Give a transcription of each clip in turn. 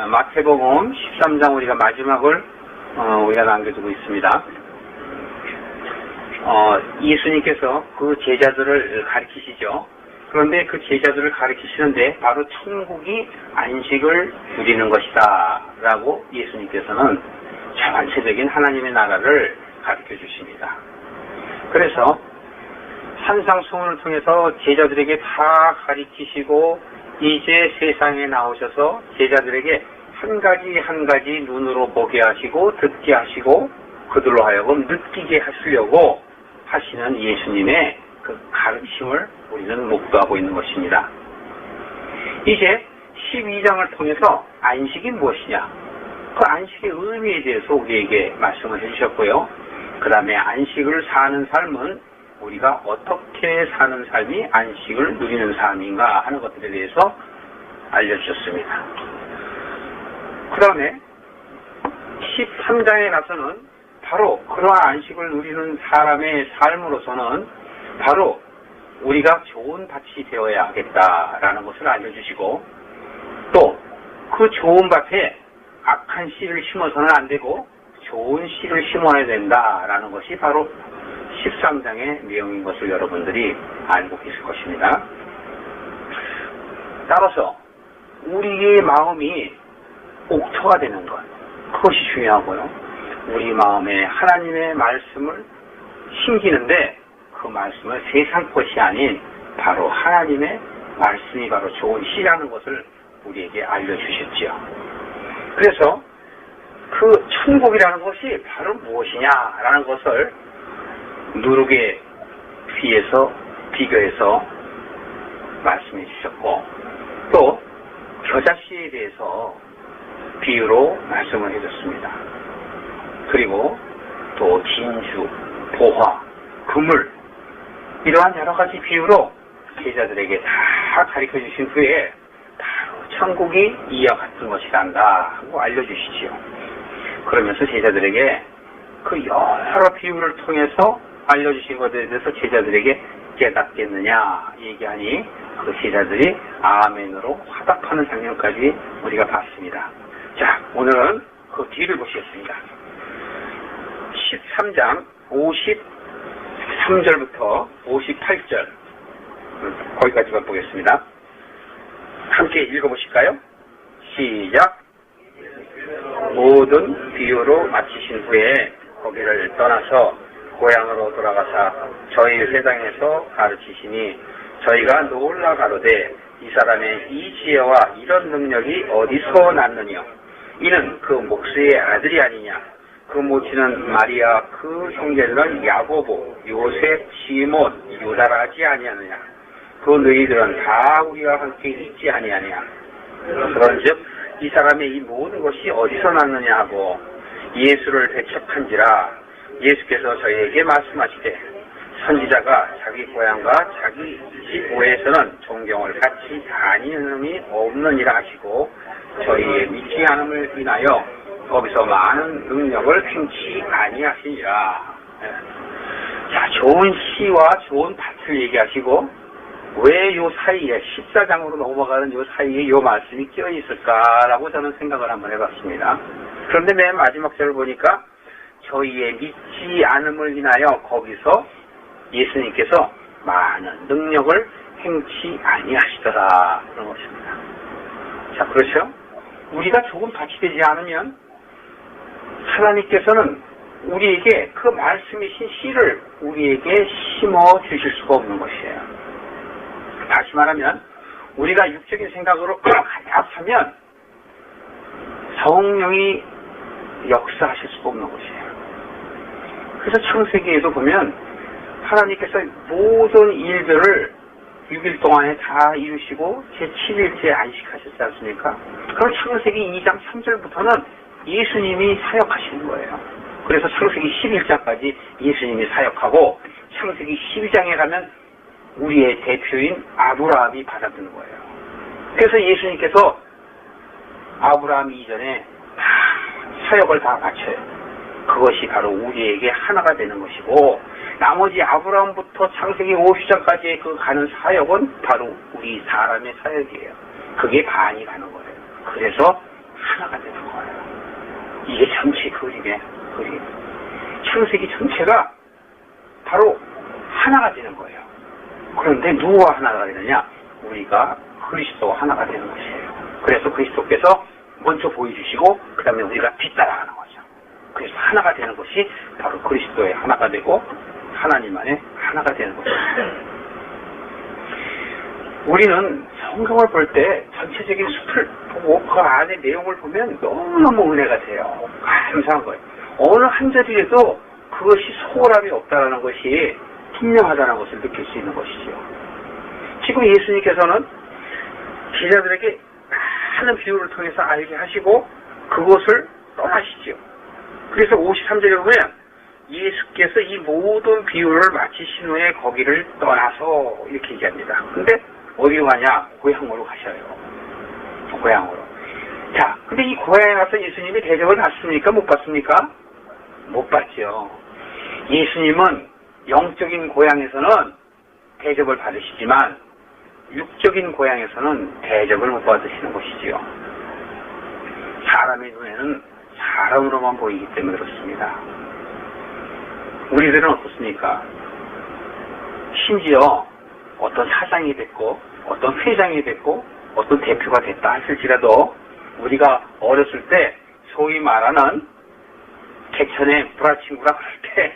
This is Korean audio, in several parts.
마태복음 13장 우리가 마지막을 우리가 남겨두고 있습니다. 예수님께서 그 제자들을 가르치시죠. 그런데 그 제자들을 가르치시는데 바로 천국이 안식을 누리는 것이다 라고 예수님께서는 전체적인 하나님의 나라를 가르쳐 주십니다. 그래서 산상수훈을 통해서 제자들에게 다 가르치시고 이제 세상에 나오셔서 제자들에게 한 가지 한 가지 눈으로 보게 하시고 듣게 하시고 그들로 하여금 느끼게 하시려고 하시는 예수님의 그 가르침을 우리는 목도하고 있는 것입니다. 이제 12장을 통해서 안식이 무엇이냐, 그 안식의 의미에 대해서 우리에게 말씀을 해주셨고요. 그 다음에 안식을 사는 삶은 우리가 어떻게 사는 삶이 안식을 누리는 삶인가 하는 것들에 대해서 알려주셨습니다. 그 다음에 13장에 가서는 바로 그러한 안식을 누리는 사람의 삶으로서는 바로 우리가 좋은 밭이 되어야 하겠다라는 것을 알려주시고, 또 그 좋은 밭에 악한 씨를 심어서는 안 되고 좋은 씨를 심어야 된다라는 것이 바로 13장의 내용인 것을 여러분들이 알고 계실 것입니다. 따라서 우리의 마음이 옥토가 되는 것, 그것이 중요하고요. 우리 마음에 하나님의 말씀을 심기는데 그 말씀은 세상 것이 아닌 바로 하나님의 말씀이 바로 좋은 씨라는 것을 우리에게 알려주셨지요. 그래서 그 천국이라는 것이 바로 무엇이냐라는 것을 누룩에 비교해서 말씀해 주셨고, 또 겨자씨에 대해서 비유로 말씀을 해줬습니다. 그리고 또 진주, 보화, 그물, 이러한 여러 가지 비유로 제자들에게 다 가르쳐 주신 후에 바로 천국이 이와 같은 것이란다 하고 알려주시지요. 그러면서 제자들에게 그 여러 비유를 통해서 알려주신 것에 대해서 제자들에게 깨닫겠느냐 얘기하니 그 제자들이 아멘으로 화답하는 장면까지 우리가 봤습니다. 자, 오늘은 그 뒤를 보시겠습니다. 13장 53절부터 58절 거기까지만 보겠습니다. 함께 읽어보실까요? 시작. 모든 비유로 마치신 후에 거기를 떠나서 고향으로 돌아가사 저희 회당에서 가르치시니 저희가 놀라 가로되 이 사람의 이 지혜와 이런 능력이 어디서 났느냐, 이는 그 목수의 아들이 아니냐, 그 모친은 마리아, 그 형제들은 야고보, 요셉, 시몬, 유다라 하지 아니하느냐, 그 너희들은 다 우리와 함께 있지 아니하느냐. 그런즉 이 사람의 이 모든 것이 어디서 났느냐 하고 예수를 대척한지라 예수께서 저희에게 말씀하시되 선지자가 자기 고향과 자기 집 외에서는 존경을 갖지 아니하는 없느니라 하시고 저희의 믿지 않음을 인하여 거기서 많은 능력을 행치 아니하시니라. 자, 좋은 시와 좋은 밭을 얘기하시고 왜 요 사이에 14장으로 넘어가는 요 사이에 요 말씀이 끼어 있을까라고 저는 생각을 한번 해봤습니다. 그런데 맨 마지막 절을 보니까 저희의 믿지 않음을 인하여 거기서 예수님께서 많은 능력을 행치 아니하시더라 그런 것입니다. 자, 그렇죠? 우리가 좋은 밭이 되지 않으면 하나님께서는 우리에게 그 말씀이신 씨를 우리에게 심어 주실 수가 없는 것이에요. 다시 말하면 우리가 육적인 생각으로 가득하면 성령이 역사하실 수가 없는 것이에요. 그래서 창세기에도 보면 하나님께서 모든 일들을 6일 동안에 다 이루시고 제7일째 안식하셨지 않습니까? 그럼 창세기 2장 3절부터는 예수님이 사역하시는 거예요. 그래서 창세기 11장까지 예수님이 사역하고 창세기 12장에 가면 우리의 대표인 아브라함이 받아드는 거예요. 그래서 예수님께서 아브라함 이전에 다 사역을 다 마쳐요. 그것이 바로 우리에게 하나가 되는 것이고 나머지 아브라함부터 창세기 50장까지의 그 가는 사역은 바로 우리 사람의 사역이에요. 그게 반이 가는 거예요. 그래서 이게 전체 그림이에요. 그림. 창세기 전체가 바로 하나가 되는 거예요. 그런데 누구와 하나가 되느냐? 우리가 그리스도와 하나가 되는 것이에요. 그래서 그리스도께서 먼저 보여주시고 그 다음에 우리가 뒤따라가는 거죠. 그래서 하나가 되는 것이 바로 그리스도의 하나가 되고 하나님 안에 하나가 되는 것입니다. 우리는 성경을 볼 때 전체적인 숲을 보고 그 안에 내용을 보면 너무너무 은혜가 돼요. 감사한 거예요. 어느 한 자리에도 그것이 소홀함이 없다는 것이 분명하다는 것을 느낄 수 있는 것이죠. 지금 예수님께서는 제자들에게 많은 비유를 통해서 알게 하시고 그것을 떠나시죠. 그래서 53절에 보면 예수께서 이 모든 비유를 마치신 후에 거기를 떠나서 이렇게 얘기합니다. 근데 어디로 가냐? 고향으로 가셔요. 고향으로. 자, 근데 이 고향에 가서 예수님이 대접을 받습니까? 못 받습니까? 못 받죠. 예수님은 영적인 고향에서는 대접을 받으시지만 육적인 고향에서는 대접을 못 받으시는 것이지요. 사람의 눈에는 사람으로만 보이기 때문에 그렇습니다. 우리들은 어떻습니까? 심지어 어떤 사장이 됐고 어떤 회장이 됐고 어떤 대표가 됐다 할지라도 우리가 어렸을 때 소위 말하는 개천의 불화친구라 그럴 때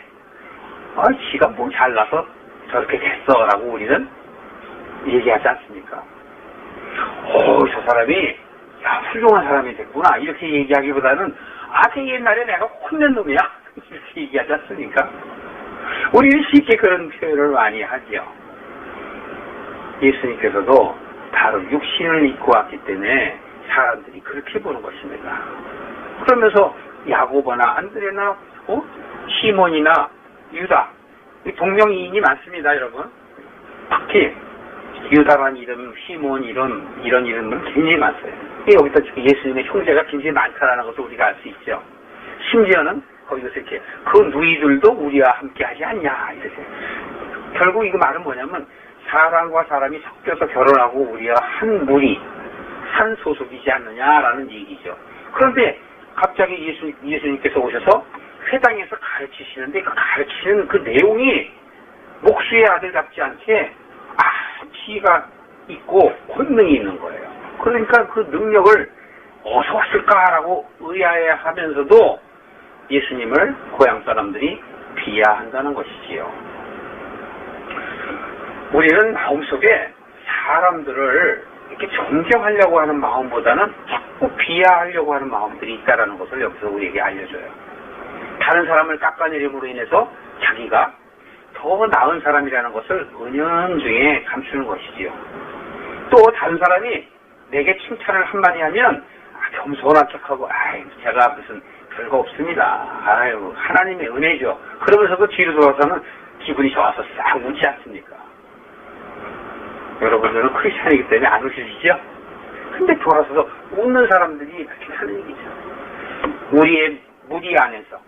지가 뭐 잘나서 저렇게 됐어 라고 우리는 얘기하지 않습니까? 저 사람이 훌륭한 사람이 됐구나 이렇게 얘기하기보다는 그 옛날에 내가 혼낸 놈이야 이렇게 얘기하지 않습니까? 우리는 쉽게 그런 표현을 많이 하죠. 예수님께서도 바로 육신을 입고 왔기 때문에 사람들이 그렇게 보는 것입니다. 그러면서 야고보나 안드레나 시몬이나 유다 동명이인이 많습니다. 여러분. 특히 유다라는 이름, 시몬 이런 이름은 굉장히 많아요. 여기서 예수님의 형제가 굉장히 많다라는 것을 우리가 알 수 있죠. 심지어는 거기서 이렇게 그 누이들도 우리와 함께 하지 않냐 이렇게. 결국 이거 말은 뭐냐면 사람과 사람이 섞여서 결혼하고 우리가 한 무리, 한 소속이지 않느냐라는 얘기죠. 그런데 갑자기 예수님께서 오셔서 회당에서 가르치시는데 그 가르치는 그 내용이 목수의 아들 같지 않게 지혜가 있고 권능이 있는 거예요. 그러니까 그 능력을 어디서 왔을까라고 의아해하면서도 예수님을 고향 사람들이 비하한다는 것이지요. 우리는 마음속에 사람들을 이렇게 존경하려고 하는 마음보다는 자꾸 비하하려고 하는 마음들이 있다는 것을 여기서 우리에게 알려줘요. 다른 사람을 깎아내림으로 인해서 자기가 더 나은 사람이라는 것을 은연중에 감추는 것이지요. 또 다른 사람이 내게 칭찬을 한마디 하면 겸손한 척하고 제가 무슨 별거 없습니다. 하나님의 은혜죠. 그러면서도 뒤로 돌아서는 기분이 좋아서 싹 웃지 않습니까? 여러분들은 크리스찬이기 때문에 안 웃으시죠? 근데 돌아서서 웃는 사람들이 이렇게 하는 얘기죠. 우리의 무리 안에서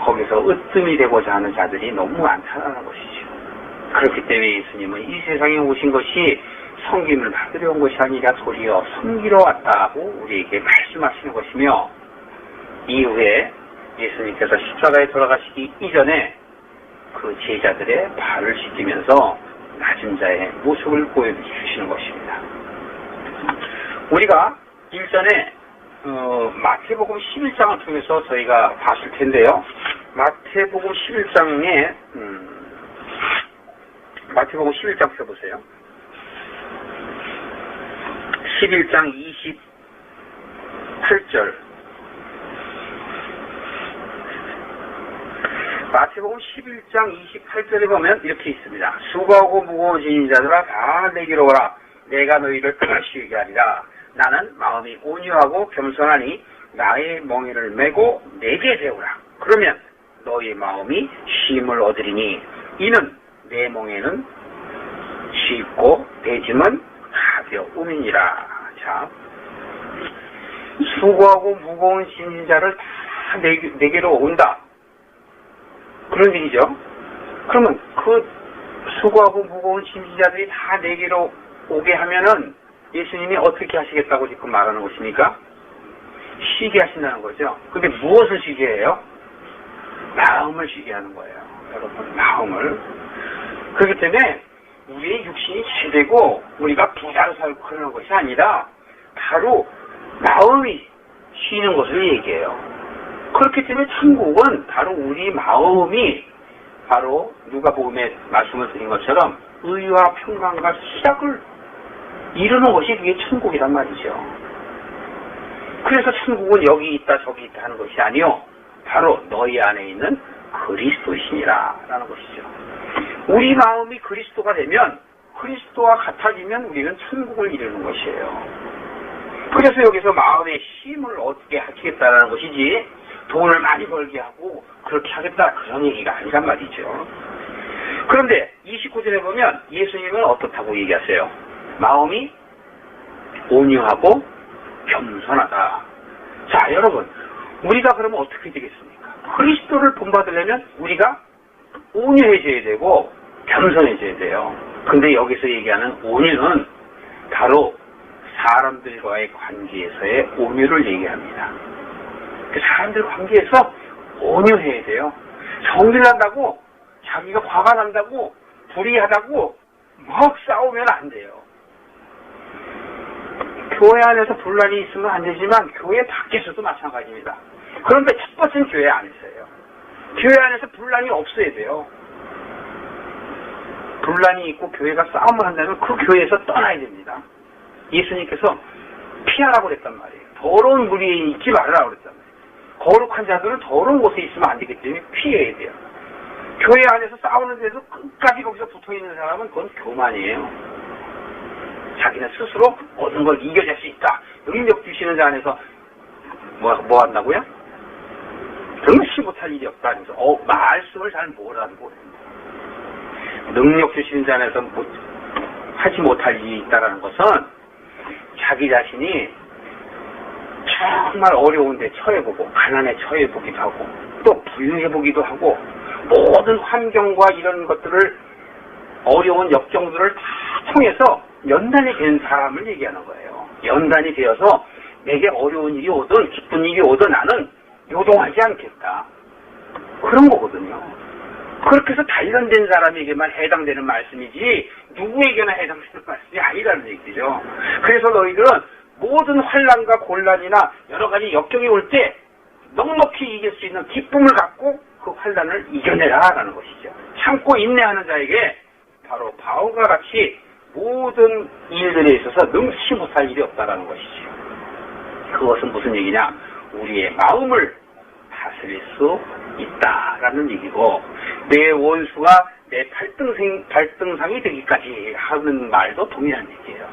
거기서 으뜸이 되고자 하는 자들이 너무 많다는 것이죠. 그렇기 때문에 예수님은 이 세상에 오신 것이 섬김을 받으려 온 것이 아니라 도리어 섬기러 왔다고 우리에게 말씀하시는 것이며, 이후에 예수님께서 십자가에 돌아가시기 이전에 그 제자들의 발을 씻기면서 낮은 자의 모습을 보여주시는 것입니다. 우리가 일전에 마태복음 11장을 통해서 저희가 봤을 텐데요. 마태복음 11장에 마태복음 11장 펴보세요. 11장 28절. 마태복음 11장 28절에 보면 이렇게 있습니다. 수고하고 무거운 짐진 자들아 다 내게로 오라. 내가 너희를 쉬게 하리라. 나는 마음이 온유하고 겸손하니 나의 멍에를 메고 내게 배우라. 그러면 너희 마음이 쉼을 얻으리니 이는 내 멍에는 쉽고 내 짐은 가벼움이니라. 자, 수고하고 무거운 짐진 자를 다 내게로 온다. 그런 얘기죠. 그러면 그 수고하고 무거운 짐진 자들이 다 내게로 오게 하면은 예수님이 어떻게 하시겠다고 지금 말하는 것입니까? 쉬게 하신다는 거죠. 근데 무엇을 쉬게 해요? 마음을 쉬게 하는 거예요. 여러분, 마음을. 그렇기 때문에 우리의 육신이 잘되고 우리가 부자로 살고 그러는 것이 아니라 바로 마음이 쉬는 것을 얘기해요. 그렇기 때문에 천국은 바로 우리 마음이 바로 누가복음에 말씀을 드린 것처럼 의와 평강과 희락을 이루는 것이 그게 천국이란 말이죠. 그래서 천국은 여기 있다 저기 있다 하는 것이 아니요, 바로 너희 안에 있는 그리스도이시니라 라는 것이죠. 우리 마음이 그리스도가 되면, 그리스도와 같아지면 우리는 천국을 이루는 것이에요. 그래서 여기서 마음의 힘을 얻게 하겠다라는 것이지 돈을 많이 벌게 하고 그렇게 하겠다 그런 얘기가 아니란 말이죠. 그런데 29절에 보면 예수님은 어떻다고 얘기하세요? 마음이 온유하고 겸손하다. 자, 여러분, 우리가 그러면 어떻게 되겠습니까? 그리스도를 본받으려면 우리가 온유해져야 되고 겸손해져야 돼요. 근데 여기서 얘기하는 온유는 바로 사람들과의 관계에서의 온유를 얘기합니다. 그 사람들 관계에서 온유해야 돼요. 성질 난다고, 자기가 화가 난다고, 불의하다고 막 싸우면 안 돼요. 교회 안에서 분란이 있으면 안 되지만 교회 밖에서도 마찬가지입니다. 그런데 첫 번째는 교회 안에서예요. 교회 안에서 분란이 없어야 돼요. 분란이 있고 교회가 싸움을 한다면 그 교회에서 떠나야 됩니다. 예수님께서 피하라고 그랬단 말이에요. 더러운 무리에 있지 말라고 그랬단 말이에요. 거룩한 자들은 더러운 곳에 있으면 안 되기 때문에 피해야 돼요. 교회 안에서 싸우는데도 끝까지 거기서 붙어있는 사람은 그건 교만이에요. 자기는 스스로 모든 걸 이겨낼 수 있다. 능력 주시는 자 안에서 뭐 한다고요? 등치 못할 일이 없다. 그래서 말씀을 잘 못하고 능력 주시는 자 안에서 하지 못할 일이 있다라는 것은 자기 자신이 정말 어려운데 처해보고 가난에 처해보기도 하고 또 부유해보기도 하고 모든 환경과 이런 것들을 어려운 역경들을 다 통해서 연단이 된 사람을 얘기하는 거예요. 연단이 되어서 내게 어려운 일이 오든 기쁜 일이 오든 나는 요동하지 않겠다. 그런 거거든요. 그렇게 해서 단련된 사람에게만 해당되는 말씀이지 누구에게나 해당되는 말씀이 아니라는 얘기죠. 그래서 너희들은 모든 환난과 곤란이나 여러 가지 역경이 올 때 넉넉히 이길 수 있는 기쁨을 갖고 그 환난을 이겨내라라는 것이죠. 참고 인내하는 자에게 바로 바울과 같이 모든 일들에 있어서 능치 못할 일이 없다라는 것이죠. 그것은 무슨 얘기냐? 우리의 마음을 다스릴 수 있다라는 얘기고, 내 원수가 내 발등상이 되기까지 하는 말도 동일한 얘기예요.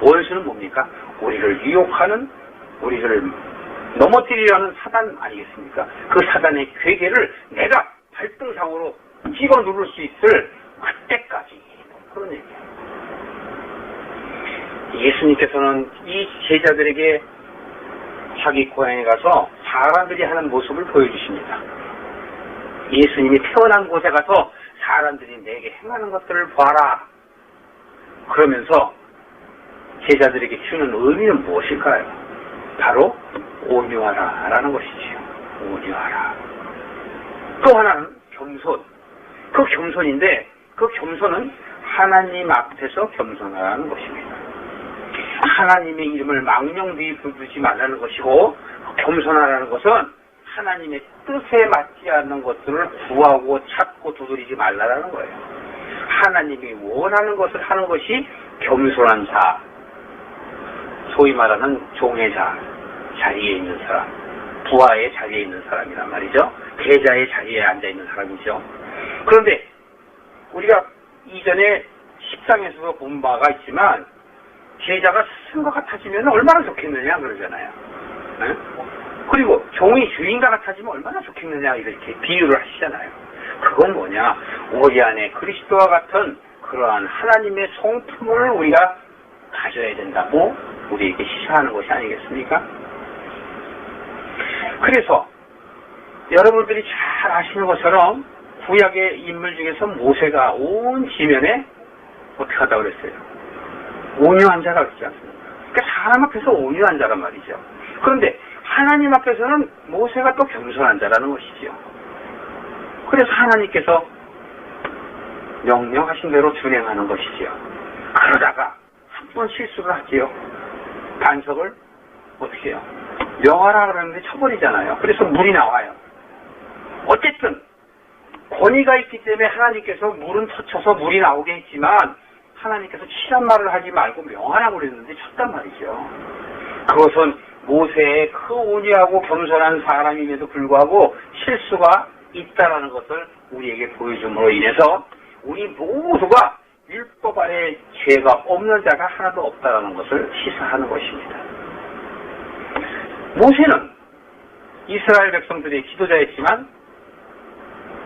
원수는 뭡니까? 우리를 유혹하는, 우리를 넘어뜨리려는 사단 아니겠습니까? 그 사단의 괴계를 내가 발등상으로 찍어 누를 수 있을 그때까지. 그런 얘기예요. 예수님께서는 이 제자들에게 자기 고향에 가서 사람들이 하는 모습을 보여주십니다. 예수님이 태어난 곳에 가서 사람들이 내게 행하는 것들을 봐라. 그러면서 제자들에게 주는 의미는 무엇일까요? 바로 온유하라 라는 것이지요. 온유하라. 또 하나는 겸손. 그 겸손인데 그 겸손은 하나님 앞에서 겸손하라는 것입니다. 하나님의 이름을 망령되이 부르지 말라는 것이고, 겸손하라는 것은 하나님의 뜻에 맞지 않는 것들을 구하고 찾고 두드리지 말라는 거예요. 하나님이 원하는 것을 하는 것이 겸손한 자, 소위 말하는 종의 자, 자리에 있는 사람, 부하의 자리에 있는 사람이란 말이죠. 제자의 자리에 앉아있는 사람이죠. 그런데 우리가 이전에 십상에서도 본 바가 있지만 제자가 스승과 같아지면 얼마나 좋겠느냐 그러잖아요. 네? 그리고 종이 주인과 같아지면 얼마나 좋겠느냐 이렇게 비유를 하시잖아요. 그건 뭐냐? 우리 안에 그리스도와 같은 그러한 하나님의 성품을 우리가 가져야 된다고 우리에게 시사하는 것이 아니겠습니까? 그래서 여러분들이 잘 아시는 것처럼 구약의 인물 중에서 모세가 온 지면에 어떻게 하다고 그랬어요? 온유한 자라고 그랬지 않습니까? 그러니까 사람 앞에서 온유한 자란 말이죠. 그런데 하나님 앞에서는 모세가 또 겸손한 자라는 것이지요. 그래서 하나님께서 명령하신 대로 준행하는 것이지요. 그러다가 한 번 실수를 하지요. 반석을 어떻게 해요? 명하라 그러는데 쳐버리잖아요. 그래서 물이 나와요. 어쨌든 권위가 있기 때문에 하나님께서 물은 터쳐서 물이 나오게 했지만 하나님께서 치란 말을 하지 말고 명하라고 그랬는데 쳤단 말이죠. 그것은 모세의 그 온유하고 겸손한 사람임에도 불구하고 실수가 있다라는 것을 우리에게 보여줌으로 인해서 우리 모두가 율법 아래 죄가 없는 자가 하나도 없다라는 것을 시사하는 것입니다. 모세는 이스라엘 백성들의 지도자였지만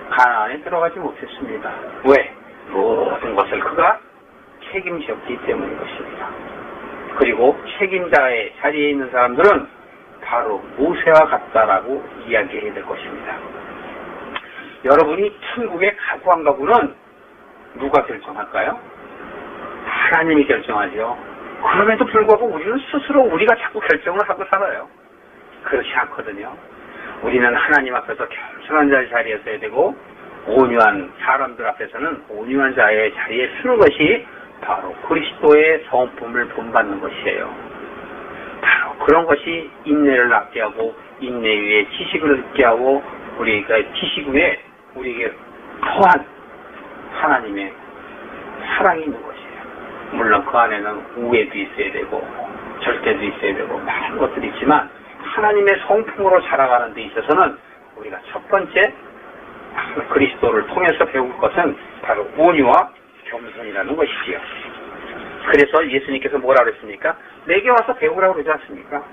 가나안에 들어가지 못했습니다. 왜? 모든 것을 그가 책임졌기 때문인 것입니다. 그리고 책임자의 자리에 있는 사람들은 바로 모세와 같다라고 이야기해야 될 것입니다. 여러분이 천국에 가고 안 가고는 누가 결정할까요? 하나님이 결정하죠. 그럼에도 불구하고 우리는 스스로 우리가 자꾸 결정을 하고 살아요. 그렇지 않거든요. 우리는 하나님 앞에서 겸손한 자의 자리에 서야 되고 온유한 사람들 앞에서는 온유한 자의 자리에 서는 것이 바로 그리스도의 성품을 본받는 것이에요. 바로 그런 것이 인내를 낳게 하고 인내 위에 지식을 얻게 하고 우리가 지식 위에 우리에게 더한 하나님의 사랑이 있는 것이에요. 물론 그 안에는 우애도 있어야 되고 절대도 있어야 되고 많은 것들이 있지만 하나님의 성품으로 자라가는 데 있어서는 우리가 첫 번째 그리스도를 통해서 배울 것은 바로 온유와 겸손이라는 것이지요. 그래서 예수님께서 뭐라 그랬습니까? 내게 와서 배우라고 그러지 않습니까?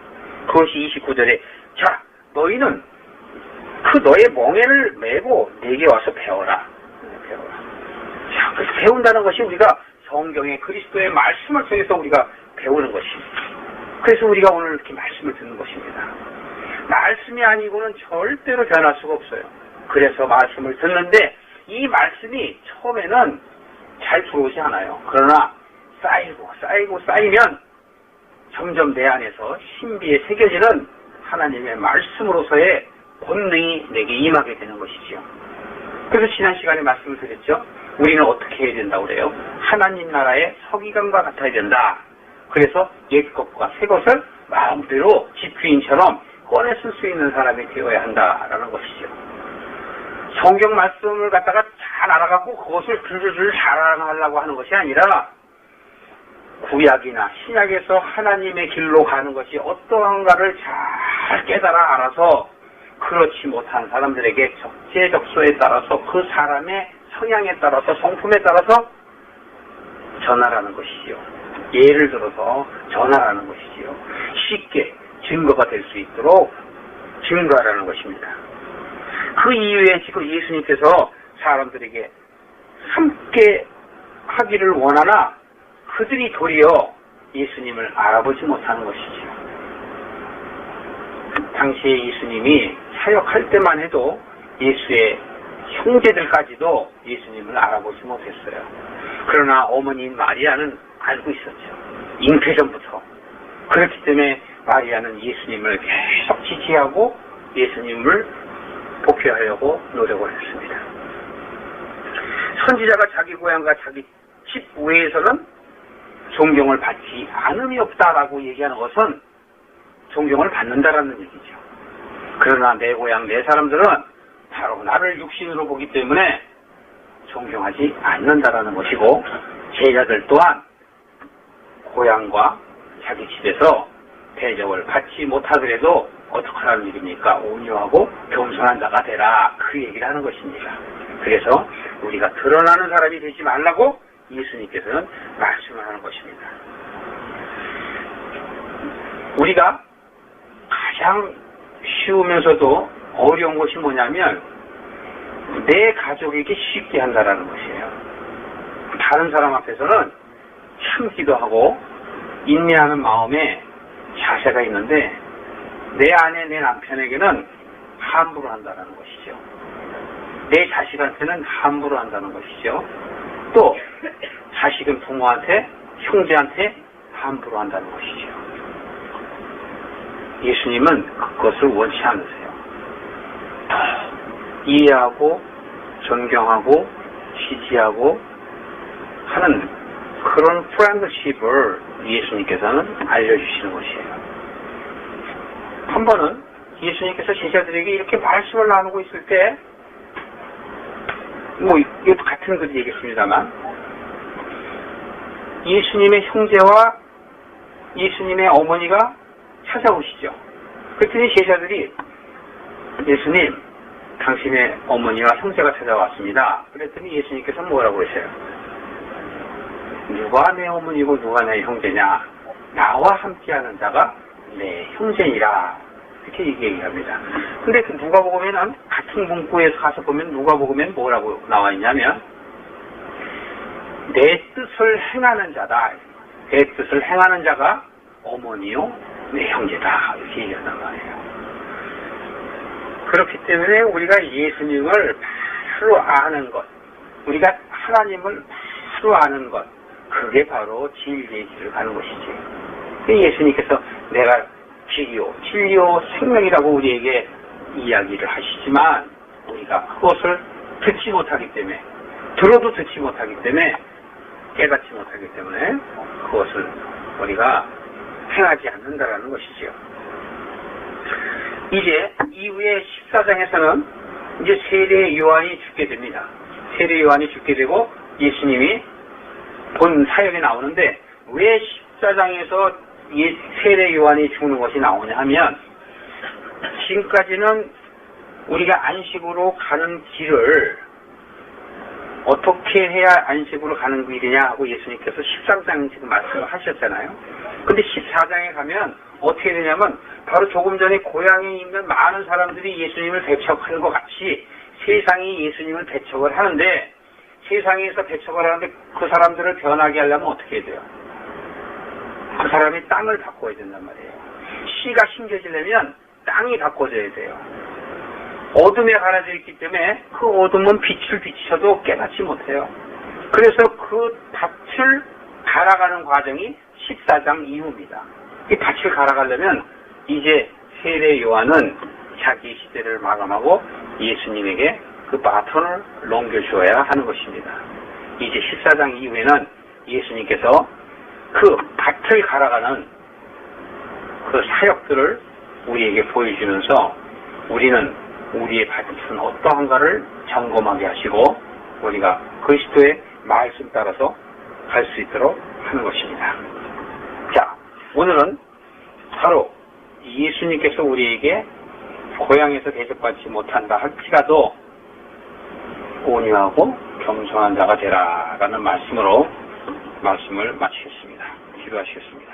그것이 29절에 자 너희는 그 너의 멍에를 메고 내게 와서 배워라. 배워라. 자, 그래서 배운다는 것이 우리가 성경의 그리스도의 말씀을 통해서 우리가 배우는 것입니다. 그래서 우리가 오늘 이렇게 말씀을 듣는 것입니다. 말씀이 아니고는 절대로 변할 수가 없어요. 그래서 말씀을 듣는데 이 말씀이 처음에는 잘 들어오지 않아요. 그러나 쌓이면 점점 내 안에서 신비에 새겨지는 하나님의 말씀으로서의 본능이 내게 임하게 되는 것이지요. 그래서 지난 시간에 말씀을 드렸죠. 우리는 어떻게 해야 된다고 그래요? 하나님 나라의 서기관과 같아야 된다. 그래서 옛 것과 새 것을 마음대로 집주인처럼 꺼내 쓸 수 있는 사람이 되어야 한다라는 것이죠. 성경 말씀을 갖다가 잘 알아갖고 그것을 줄줄줄 자랑하려고 하는 것이 아니라 구약이나 신약에서 하나님의 길로 가는 것이 어떠한가를 잘 깨달아 알아서 그렇지 못한 사람들에게 적재적소에 따라서 그 사람의 성향에 따라서 성품에 따라서 전하라는 것이지요. 예를 들어서 전하라는 것이지요. 쉽게 증거가 될 수 있도록 증거하라는 것입니다. 그 이유에 지금 예수님께서 사람들에게 함께 하기를 원하나 그들이 도리어 예수님을 알아보지 못하는 것이지요. 당시에 예수님이 사역할 때만 해도 예수의 형제들까지도 예수님을 알아보지 못했어요. 그러나 어머니인 마리아는 알고 있었죠. 잉태전부터. 그렇기 때문에 마리아는 예수님을 계속 지지하고 예수님을 복귀하려고 노력을 했습니다. 선지자가 자기 고향과 자기 집 외에서는 존경을 받지 않음이 없다라고 얘기하는 것은 존경을 받는다라는 얘기죠. 그러나 내 고향 내 사람들은 바로 나를 육신으로 보기 때문에 존경하지 않는다라는 것이고 제자들 또한 고향과 자기 집에서 대접을 받지 못하더라도 어떻게 하는 일입니까? 온유하고 겸손한 자가 되라. 그 얘기를 하는 것입니다. 그래서 우리가 드러나는 사람이 되지 말라고 예수님께서는 말씀을 하는 것입니다. 우리가 가장 쉬우면서도 어려운 것이 뭐냐면 내 가족에게 쉽게 한다라는 것이에요. 다른 사람 앞에서는 참기도 하고 인내하는 마음에 자세가 있는데 내 아내 내 남편에게는 함부로 한다는 것이죠. 내 자식한테는 함부로 한다는 것이죠. 또 자식은 부모한테 형제한테 함부로 한다는 것이죠. 예수님은 그것을 원치 않으세요. 이해하고 존경하고 지지하고 하는 그런 프렌드십을 예수님께서는 알려주시는 것이에요. 한 번은 예수님께서 제자들에게 이렇게 말씀을 나누고 있을 때, 이것도 같은 글이겠습니다만, 예수님의 형제와 예수님의 어머니가 찾아오시죠. 그랬더니 제자들이, 예수님, 당신의 어머니와 형제가 찾아왔습니다. 그랬더니 예수님께서 뭐라고 그러세요? 누가 내 어머니고 누가 내 형제냐? 나와 함께하는 자가 내 형제니라. 이렇게 얘기합니다. 근데 그 누가복음에는 같은 문구에서 가서 보면 누가복음에는 뭐라고 나와 있냐면, 내 뜻을 행하는 자다. 내 뜻을 행하는 자가 어머니요 내 형제다. 이렇게 얘기한단 말이에요. 그렇기 때문에 우리가 예수님을 바로 아는 것, 우리가 하나님을 바로 아는 것, 그게 바로 진리의 길을 가는 것이지. 예수님께서 내가 진리요 생명이라고 우리에게 이야기를 하시지만 우리가 그것을 듣지 못하기 때문에, 들어도 듣지 못하기 때문에, 깨닫지 못하기 때문에 그것을 우리가 행하지 않는다라는 것이지요. 이제 이후에 14장에서는 이제 세례 요한이 죽게 됩니다. 세례 요한이 죽게 되고 예수님이 본 사역이 나오는데, 왜 14장에서 세례 요한이 죽는 것이 나오냐 하면, 지금까지는 우리가 안식으로 가는 길을 어떻게 해야 안식으로 가는 길이냐 하고 예수님께서 13장 지금 말씀을 하셨잖아요. 근데 14장에 가면 어떻게 되냐면, 바로 조금 전에 고향에 있는 많은 사람들이 예수님을 배척하는 것 같이 세상이 예수님을 배척을 하는데, 세상에서 배척을 하는데 그 사람들을 변하게 하려면 어떻게 해야 돼요? 그 사람이 땅을 바꿔야 된단 말이에요. 씨가 심겨지려면 땅이 바꿔져야 돼요. 어둠에 가려져 있기 때문에 그 어둠은 빛을 비춰도 깨닫지 못해요. 그래서 그 밭을 갈아가는 과정이 14장 이후입니다. 이 밭을 갈아가려면 이제 세례 요한은 자기 시대를 마감하고 예수님에게 그 바톤을 넘겨주어야 하는 것입니다. 이제 14장 이후에는 예수님께서 그 밭을 갈아가는 그 사역들을 우리에게 보여주면서 우리는 우리의 밭은 어떠한가를 점검하게 하시고 우리가 그리스도의 말씀 따라서 갈 수 있도록 하는 것입니다. 자, 오늘은 바로 예수님께서 우리에게 고향에서 대접받지 못한다 할지라도 온유하고 겸손한 자가 되라 라는 말씀으로 말씀을 마치겠습니다. 기도하시겠습니다.